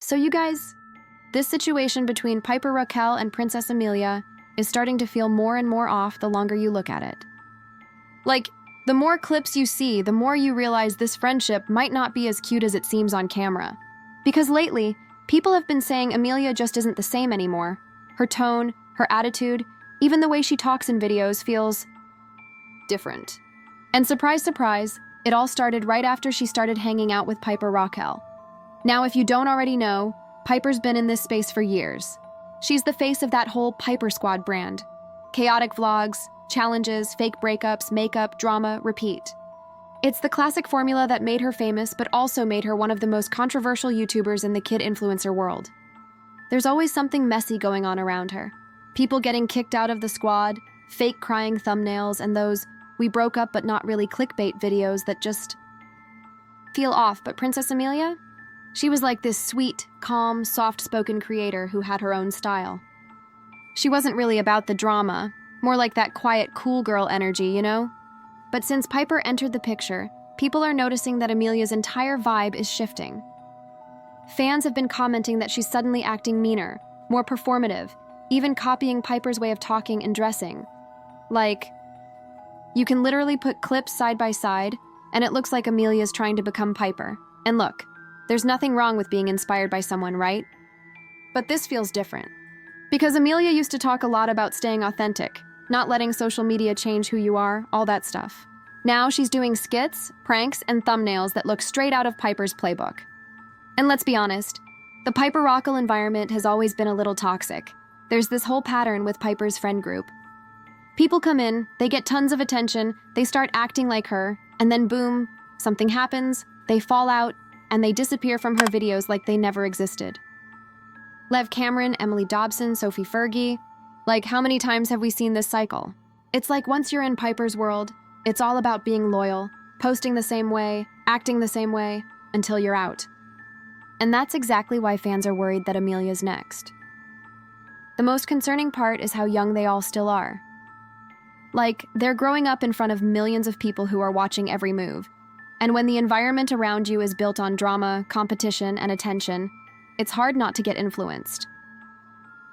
So you guys, this situation between Piper Rockelle and Princess Amelia is starting to feel more and more off the longer you look at it. Like, the more clips you see, the more you realize this friendship might not be as cute as it seems on camera. Because lately, people have been saying Amelia just isn't the same anymore. Her tone, her attitude, even the way she talks in videos feels different. And surprise, surprise, it all started right after she started hanging out with Piper Rockelle. Now, if you don't already know, Piper's been in this space for years. She's the face of that whole Piper Squad brand. Chaotic vlogs, challenges, fake breakups, makeup, drama, repeat. It's the classic formula that made her famous, but also made her one of the most controversial YouTubers in the kid influencer world. There's always something messy going on around her. People getting kicked out of the squad, fake crying thumbnails, and those "we broke up but not really clickbait" videos that just feel off. But Princess Amelia? She was like this sweet, calm, soft-spoken creator who had her own style. She wasn't really about the drama, more like that quiet, cool girl energy, you know? But since Piper entered the picture, people are noticing that Amelia's entire vibe is shifting. Fans have been commenting that she's suddenly acting meaner, more performative, even copying Piper's way of talking and dressing. Like, you can literally put clips side by side, and it looks like Amelia's trying to become Piper. And look, there's nothing wrong with being inspired by someone, right? But this feels different. Because Amelia used to talk a lot about staying authentic, not letting social media change who you are, all that stuff. Now she's doing skits, pranks, and thumbnails that look straight out of Piper's playbook. And let's be honest, the Piper Rockelle environment has always been a little toxic. There's this whole pattern with Piper's friend group. People come in, they get tons of attention, they start acting like her, and then boom, something happens, they fall out, and they disappear from her videos like they never existed. Lev Cameron, Emily Dobson, Sophie Fergie. Like, how many times have we seen this cycle? It's like once you're in Piper's world, it's all about being loyal, posting the same way, acting the same way, until you're out. And that's exactly why fans are worried that Amelia's next. The most concerning part is how young they all still are. Like, they're growing up in front of millions of people who are watching every move. And when the environment around you is built on drama, competition, and attention, it's hard not to get influenced.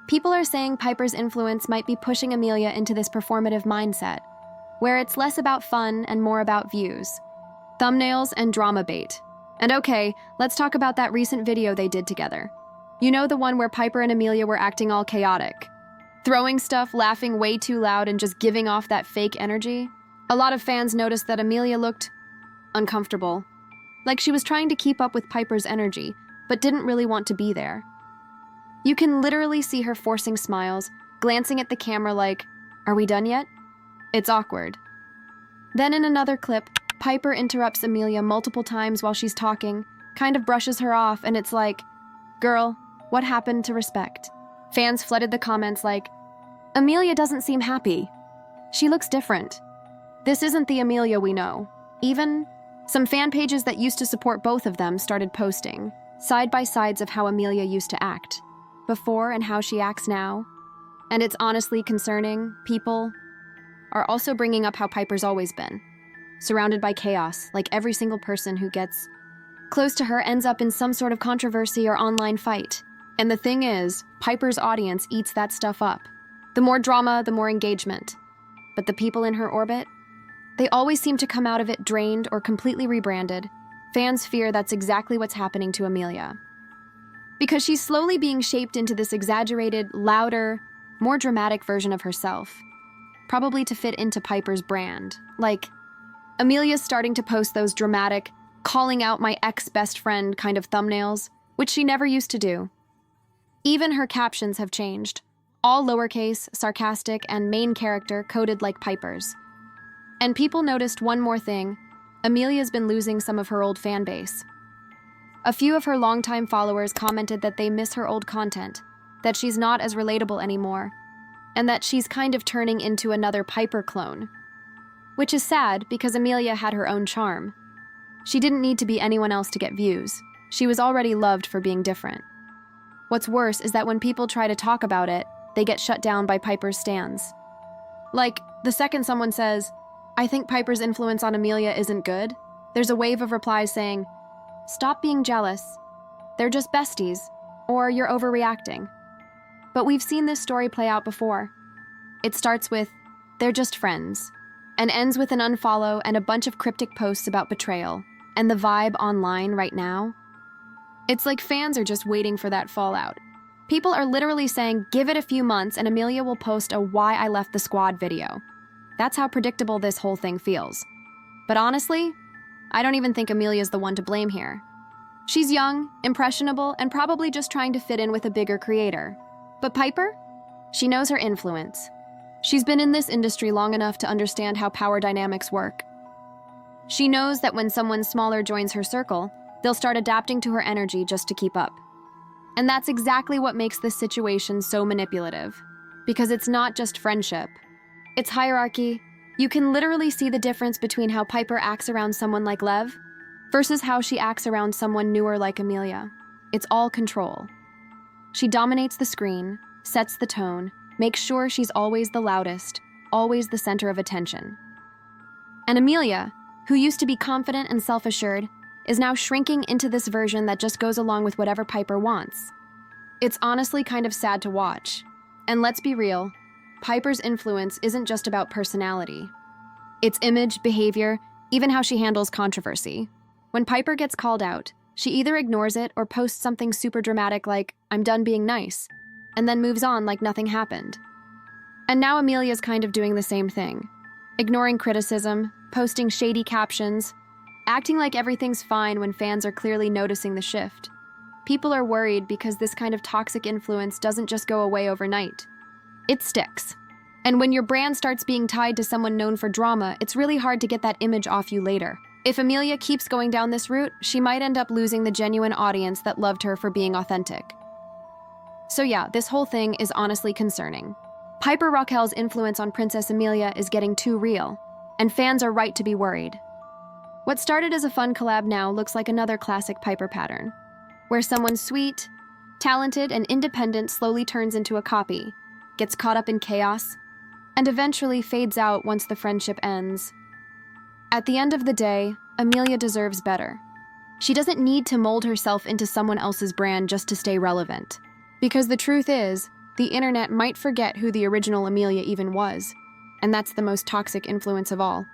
People are saying Piper's influence might be pushing Amelia into this performative mindset, where it's less about fun and more about views, thumbnails, and drama bait. And okay, let's talk about that recent video they did together. You know, the one where Piper and Amelia were acting all chaotic, throwing stuff, laughing way too loud, and just giving off that fake energy? A lot of fans noticed that Amelia looked uncomfortable, like she was trying to keep up with Piper's energy, but didn't really want to be there. You can literally see her forcing smiles, glancing at the camera like, "Are we done yet?" It's awkward. Then in another clip, Piper interrupts Amelia multiple times while she's talking, kind of brushes her off, and it's like, girl, what happened to respect? Fans flooded the comments like, "Amelia doesn't seem happy. She looks different. This isn't the Amelia we know." Even some fan pages that used to support both of them started posting side-by-sides of how Amelia used to act before and how she acts now. And it's honestly concerning. People are also bringing up how Piper's always been, surrounded by chaos, like every single person who gets close to her ends up in some sort of controversy or online fight. And the thing is, Piper's audience eats that stuff up. The more drama, the more engagement. But the people in her orbit, they always seem to come out of it drained or completely rebranded. Fans fear that's exactly what's happening to Amelia. Because she's slowly being shaped into this exaggerated, louder, more dramatic version of herself. Probably to fit into Piper's brand. Like, Amelia's starting to post those dramatic, calling out my ex-best friend kind of thumbnails, which she never used to do. Even her captions have changed. All lowercase, sarcastic, and main character coded like Piper's. And people noticed one more thing. Amelia's been losing some of her old fan base. A few of her longtime followers commented that they miss her old content, that she's not as relatable anymore, and that she's kind of turning into another Piper clone. Which is sad because Amelia had her own charm. She didn't need to be anyone else to get views. She was already loved for being different. What's worse is that when people try to talk about it, they get shut down by Piper's stans. Like, the second someone says, "I think Piper's influence on Amelia isn't good," there's a wave of replies saying, "Stop being jealous. They're just besties. or you're overreacting. But we've seen this story play out before. It starts with, they're just friends, and ends with an unfollow and a bunch of cryptic posts about betrayal. And the vibe online right now? It's like fans are just waiting for that fallout. People are literally saying, give it a few months and Amelia will post a "Why I Left the Squad" video. That's how predictable this whole thing feels. But honestly, I don't even think Amelia's the one to blame here. She's young, impressionable, and probably just trying to fit in with a bigger creator. But Piper? She knows her influence. She's been in this industry long enough to understand how power dynamics work. She knows that when someone smaller joins her circle, they'll start adapting to her energy just to keep up. And that's exactly what makes this situation so manipulative. Because it's not just friendship. It's hierarchy. You can literally see the difference between how Piper acts around someone like Lev versus how she acts around someone newer like Amelia. It's all control. She dominates the screen, sets the tone, makes sure she's always the loudest, always the center of attention. And Amelia, who used to be confident and self-assured, is now shrinking into this version that just goes along with whatever Piper wants. It's honestly kind of sad to watch. And let's be real, Piper's influence isn't just about personality. It's image, behavior, even how she handles controversy. When Piper gets called out, she either ignores it or posts something super dramatic like, "I'm done being nice," and then moves on like nothing happened. And now Amelia's kind of doing the same thing. Ignoring criticism, posting shady captions, acting like everything's fine when fans are clearly noticing the shift. People are worried because this kind of toxic influence doesn't just go away overnight. It sticks. And when your brand starts being tied to someone known for drama, it's really hard to get that image off you later. If Amelia keeps going down this route, she might end up losing the genuine audience that loved her for being authentic. So yeah, this whole thing is honestly concerning. Piper Rockelle's influence on Princess Amelia is getting too real, and fans are right to be worried. What started as a fun collab now looks like another classic Piper pattern, where someone sweet, talented, and independent slowly turns into a copy, gets caught up in chaos, and eventually fades out once the friendship ends. At the end of the day, Amelia deserves better. She doesn't need to mold herself into someone else's brand just to stay relevant. Because the truth is, the internet might forget who the original Amelia even was, and that's the most toxic influence of all.